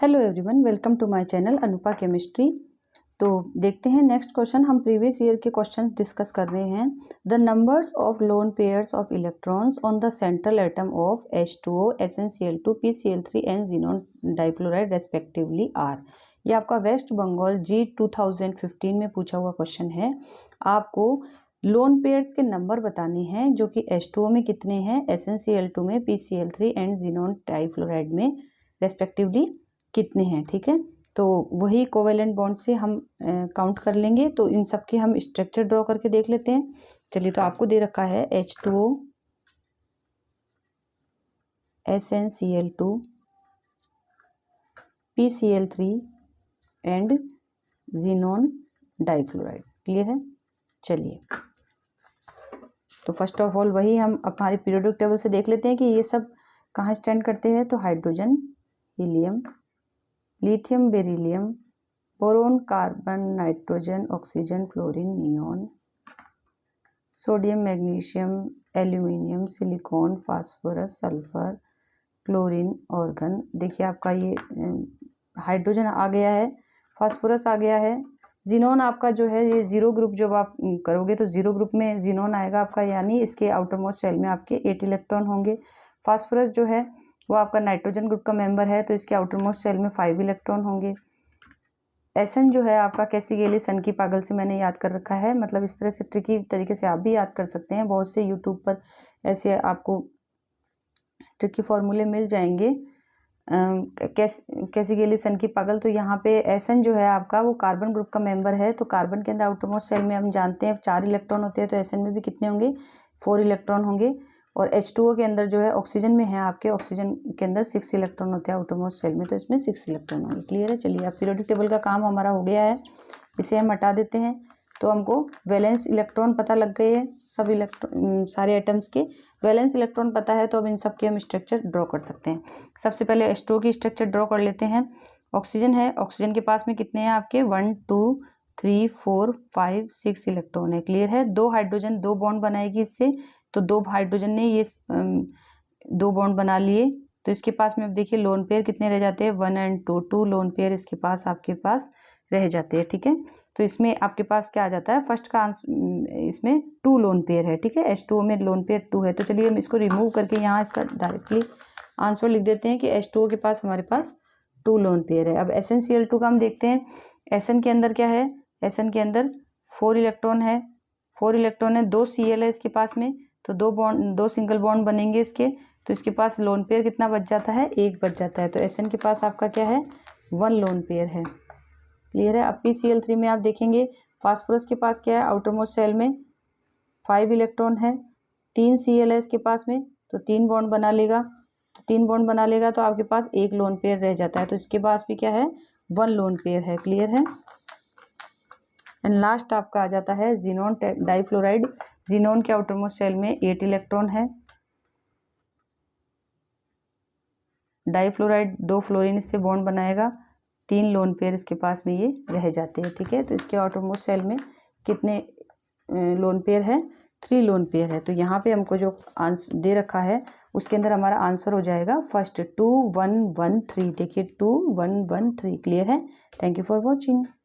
Hello everyone, welcome to my channel Anupa chemistry. तो देखते हैं नेक्स्ट क्वेश्चन। हम प्रीवियस ईयर के क्वेश्चंस डिस्कस कर रहे हैं। The numbers of lone pairs of electrons on the central atom of H2O, SnCl2, PCl3 and xenon difluoride respectively are. ये आपका वेस्ट बंगाल जी 2015 में पूछा हुआ क्वेश्चन है। आपको लोन पेयर्स के नंबर बताने हैं जो कि H2O में कितने हैं, SnCl2 में, PCl3 एंड xenon डाइफ्लोराइड में रेस्पेक्टिवली कितने हैं। ठीक है, तो वही कोवेलेंट बॉन्ड से हम काउंट कर लेंगे। तो इन सब के हम स्ट्रक्चर ड्रॉ करके देख लेते हैं। चलिए, तो आपको दे रखा है H2O, SnCl2, PCl3 and xenon difluoride. Clear है। चलिए, तो फर्स्ट ऑफ ऑल वही हम हमारे पीरियोडिक टेबल से देख लेते हैं कि ये सब कहाँ स्टैंड करते हैं। तो hydrogen, helium, lithium, beryllium, boron, carbon, nitrogen, oxygen, fluorine, neon, sodium, magnesium, aluminium, silicon, phosphorus, sulphur, chlorine, organ. देखिए, आपका ये हाइड्रोजन आ गया है, फास्फोरस आ गया है। जीनोन आपका जो है ये जीरो ग्रुप, जब आप करोगे तो जीरो ग्रुप में जीनोन आएगा आपका, यानी इसके आउटर मोस्ट शेल में आपके 8 इलेक्ट्रॉन होंगे। फास्फोरस जो है वो आपका नाइट्रोजन ग्रुप का मेंबर है, तो इसके आउटर मोस्ट शेल में 5 इलेक्ट्रॉन होंगे। एसन जो है आपका कैसिगेली सन की पागल से मैंने याद कर रखा है, मतलब इस तरह से ट्रिकी तरीके से आप भी याद कर सकते हैं। बहुत से यूट्यूब पर ऐसे आपको ट्रिकी फॉर्मूले मिल जाएंगे। कैसिगेली सन की पागल, तो यहाँ पे एसन जो है आपका वो कार्बन ग्रुप का मेंबर है। तो कार्बन के अंदर आउटर मोस्ट शेल में हम जानते हैं 4 इलेक्ट्रॉन होते हैं, तो एसन में भी कितने होंगे, 4 इलेक्ट्रॉन होंगे। और H2O के अंदर जो है ऑक्सीजन में है आपके, ऑक्सीजन के अंदर 6 इलेक्ट्रॉन होते हैं आउटर मोस्ट शेल में, तो इसमें 6 इलेक्ट्रॉन होंगे। क्लियर है। चलिए, अब पीरियोडिक टेबल का काम हमारा हो गया है, इसे हम हटा देते हैं। तो हमको वैलेंस इलेक्ट्रॉन पता लग गए हैं, सब इलेक्ट्रॉन सारे एटम्स के वैलेंस इलेक्ट्रॉन पता है। तो अब इन सब के हम स्ट्रक्चर ड्रॉ कर सकते हैं। सबसे पहले H2O की स्ट्रक्चर ड्रॉ कर लेते हैं। ऑक्सीजन है, ऑक्सीजन के पास में कितने हैं आपके, 1 2 3 4 5 6 इलेक्ट्रॉन है। क्लियर है। 2 हाइड्रोजन 2 बॉन्ड बनाएगी इससे, तो 2 हाइड्रोजन ने ये 2 बॉन्ड बना लिए। तो इसके पास में अब देखिए लोन पेयर कितने रह जाते हैं, 1 और 2, 2 लोन पेयर इसके पास आपके पास रह जाते हैं। ठीक है, तो इसमें आपके पास क्या आ जाता है, फर्स्ट का इसमें 2 लोन पेयर है। ठीक है, H2O में लोन पेयर 2 है। तो चलिए हम इसको रिमूव करके यहाँ इसका डायरेक्टली आंसर लिख देते हैं कि H2O के पास हमारे पास 2 लोन पेयर है। अब SnCl2 का हम देखते हैं। Sn के अंदर क्या है, Sn के अंदर 4 इलेक्ट्रॉन है, 4 इलेक्ट्रॉन है, 2 Cl है इसके पास में, तो 2 सिंगल बॉन्ड बनेंगे इसके। तो इसके पास लोन पेयर कितना बच जाता है, 1 बच जाता है। तो Sn के पास आपका क्या है, 1 लोन पेयर है। क्लियर है। अब PCl3 में आप देखेंगे फास्फोरस के पास क्या है, आउटर मोस्ट शेल में 5 इलेक्ट्रॉन है, 3 Cl है इसके पास में, तो 3 बॉन्ड बना लेगा। तो 3 बॉन्ड बना लेगा तो आपके पास 1 लोन पेयर रह जाता है। तो इसके पास भी क्या है, 1 लोन पेयर है। क्लियर है। एंड लास्ट आपका आ जाता है xenon डाइफ्लोराइड। xenon के आउटर मोस्ट शेल में 8 इलेक्ट्रॉन है। डाइफ्लोराइड 2 फ्लोरीन इससे बॉन्ड बनाएगा, 3 लोन पेयर इसके पास में ये रह जाते हैं। ठीक है, तो इसके आउटर मोस्ट शेल में कितने लोन पेयर है, 3 लोन पेयर है। तो यहाँ पे हमको जो आंसर दे रखा है उसके अंदर हमारा आंसर हो जाएगा फर्स्ट 2 1 1 3। देखिए 2 1 1 3। क्लियर है। Thank you for watching.